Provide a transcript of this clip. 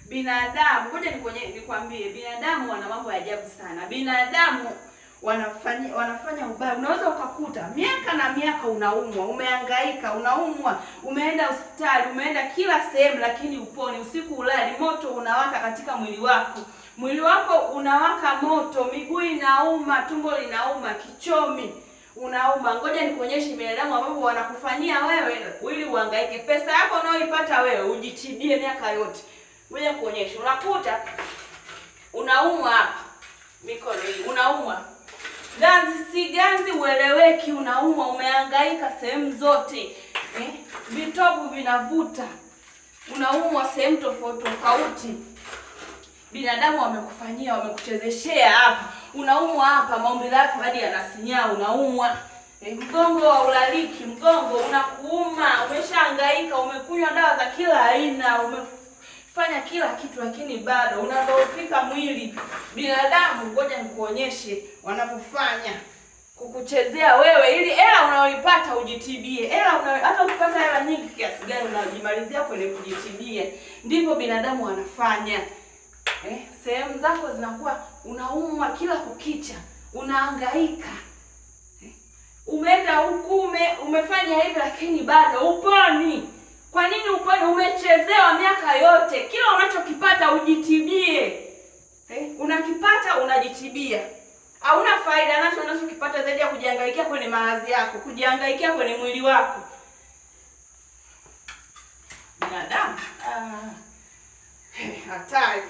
Binadamu, ngoja nikwambie, binadamu wana mambo ya ajabu sana. Binadamu wanafanya ubaya. Unaweza ukakuta miaka na miaka unaumwa, umehangaika, unaumwa, umeenda hospitali, umeenda kila sehemu, lakini uponi. Usiku ulali, moto unawaka katika mwili wako. Mwili wako unawaka moto, miguu inauma, tumbo linauma, kichomi unauma. Ngoja nikuonyeshe binadamu ambao wanakufanyia wewe ili uhangaike. Pesa yako unayoipata wewe ujitibie miaka yote. Ngoja nikuonyeshe. Unakuta unaumwa hapa, mikono hii unaumwa. Ganzi si ganzi ueleweki, unaumwa, umehangaika sehemu zote. Vitovu vinavuta. Unaumwa sehemu tofauti tofauti. Binadamu wamekufanyia, wamekuchezeshea hapa. Unaumwa hapa, maumbile yako hadi yanasinyaa, unaumwa. Mgongo haulaliki, mgongo unakuuma, umeshahangaika, umekunywa dawa za kila aina, umefanya kila kitu lakini bado unadhoofika mwili. Binadamu, ngoja nikuonyeshe wanavyofanya kukuchezea wewe ili hela unayoipata ujitibie. Hata ukipata hela nyingi kiasi gani unajimalizia kwenye kujitibia. Ndivyo binadamu wanafanya. Sehemu zako zinakuwa unaumwa kila kukicha, unahangaika. Umeenda huku umefanya hivi lakini bado uponi. Kwa nini uponi? Umechezewa miaka yote. Kila unachokipata ujitibie. Unakipata unajitibia. Hauna faida nacho unachokipata zaidi ya kujihangaikia kwenye maradhi yako, kujihangaikia kwenye mwili wako. Binadamu hatari.